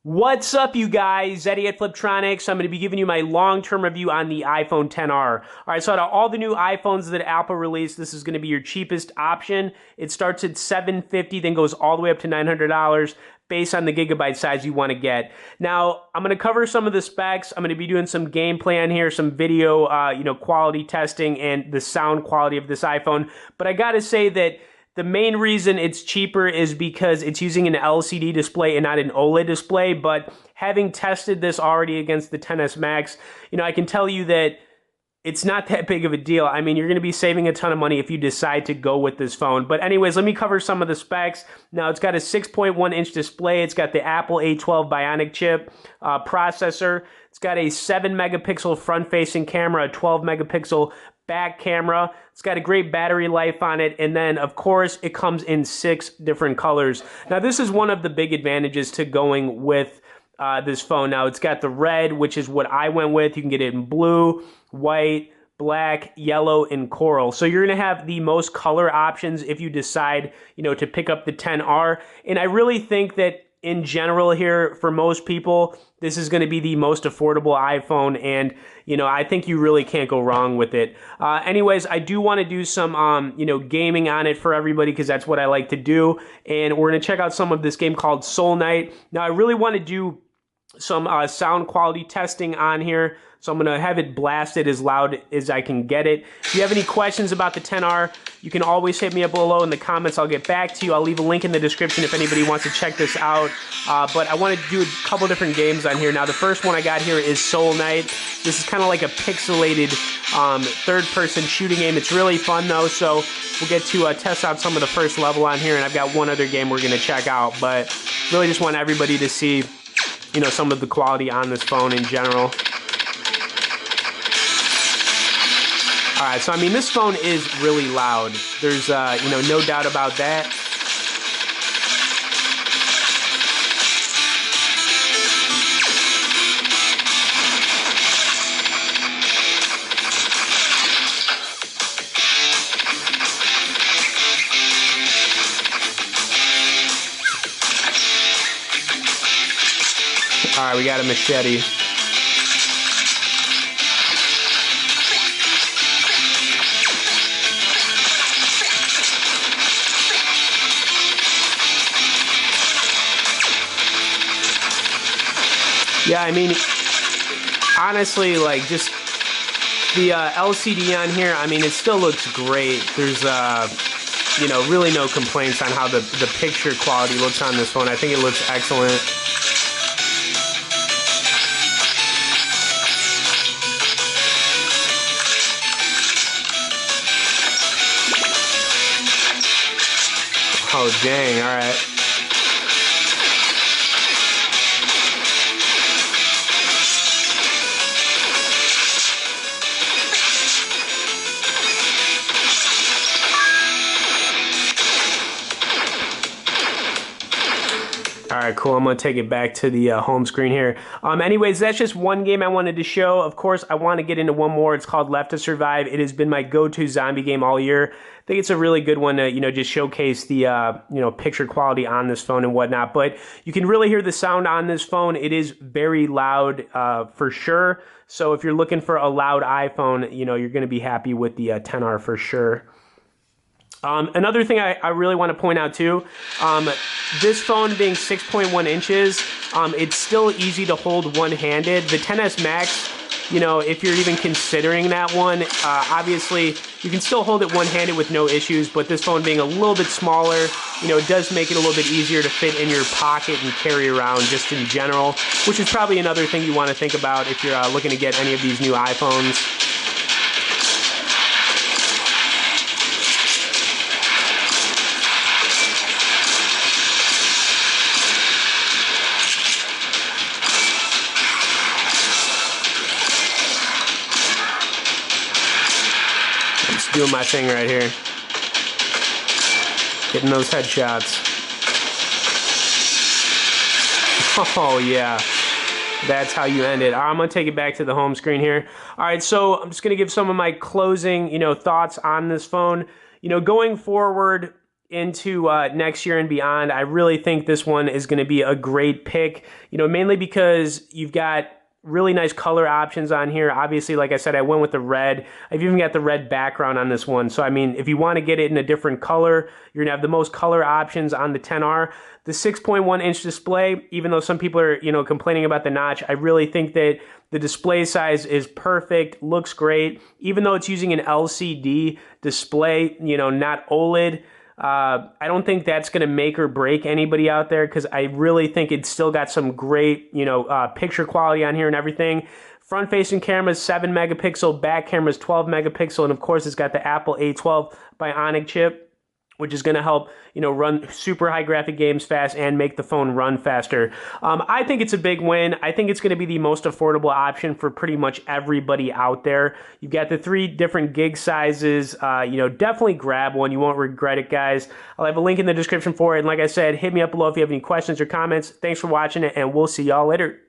What's up, you guys? Eddie at Fliptroniks. I'm going to be giving you my long-term review on the iPhone XR. All right, so out of all the new iPhones that Apple released, this is going to be your cheapest option. It starts at $750, then goes all the way up to $900 based on the gigabyte size you want to get. Now, I'm going to cover some of the specs. I'm going to be doing some gameplay on here, some video, quality testing, and the sound quality of this iPhone. But I got to say that the main reason it's cheaper is because it's using an LCD display and not an OLED display, but having tested this already against the XS Max, I can tell you that it's not that big of a deal. I mean, you're going to be saving a ton of money if you decide to go with this phone. But anyways, let me cover some of the specs. Now, it's got a 6.1-inch display. It's got the Apple A12 Bionic chip processor. It's got a 7-megapixel front-facing camera, a 12-megapixel back camera. It's got a great battery life on it, and then of course it comes in 6 different colors. Now this is one of the big advantages to going with this phone. Now it's got the red, which is what I went with. You can get it in blue, white, black, yellow, and coral. So you're gonna have the most color options if you decide, to pick up the XR. And I really think that in general here, for most people, this is going to be the most affordable iPhone, and I think you really can't go wrong with it. Anyways, I do want to do some gaming on it for everybody because that's what I like to do, and we're going to check out some of this game called Soul Knight. Now, I really want to do some sound quality testing on here, so I'm going to have it blasted as loud as I can get it. If you have any questions about the XR, you can always hit me up below in the comments. I'll get back to you. I'll leave a link in the description if anybody wants to check this out. But I want to do a couple different games on here. Now, the first one I got here is Soul Knight. This is kind of like a pixelated third-person shooting game. It's really fun, though, so we'll get to test out some of the first level on here, and I've got one other game we're going to check out. But really just want everybody to see some of the quality on this phone in general. All right, so I mean, this phone is really loud. There's, no doubt about that. All right, we got a machete. Yeah, I mean, honestly, just the LCD on here, I mean, it still looks great. There's, really no complaints on how the picture quality looks on this phone. I think it looks excellent. Oh, dang, all right. All right, cool. I'm going to take it back to the home screen here. Anyways, that's just one game I wanted to show. Of course, I want to get into one more. It's called Left to Survive. It has been my go-to zombie game all year. I think it's a really good one to, just showcase the, picture quality on this phone and whatnot. But you can really hear the sound on this phone. It is very loud for sure. So if you're looking for a loud iPhone, you're going to be happy with the XR for sure. Another thing I really want to point out too, this phone being 6.1 inches, it's still easy to hold one-handed. The XS Max, if you're even considering that one, obviously you can still hold it one-handed with no issues, but this phone being a little bit smaller, it does make it a little bit easier to fit in your pocket and carry around just in general, which is probably another thing you want to think about if you're looking to get any of these new iPhones. Just doing my thing right here. Getting those headshots. Oh, yeah. That's how you end it. I'm going to take it back to the home screen here. All right, so I'm just going to give some of my closing, thoughts on this phone. Going forward, into next year and beyond, I really think this one is going to be a great pick, mainly because you've got really nice color options on here. Obviously, like I said, I went with the red. I've even got the red background on this one. So, I mean, if you want to get it in a different color, you're going to have the most color options on the 10R. The 6.1-inch display, even though some people are, complaining about the notch, I really think that the display size is perfect, looks great. Even though it's using an LCD display, not OLED, I don't think that's going to make or break anybody out there, because I really think it's still got some great, picture quality on here and everything. Front-facing camera is 7 megapixel, back camera is 12 megapixel, and of course it's got the Apple A12 Bionic chip, which is going to help, run super high graphic games fast and make the phone run faster. I think it's a big win. I think it's going to be the most affordable option for pretty much everybody out there. You've got the 3 different gig sizes. Definitely grab one. You won't regret it, guys. I'll have a link in the description for it. And like I said, hit me up below if you have any questions or comments. Thanks for watching it, and we'll see y'all later.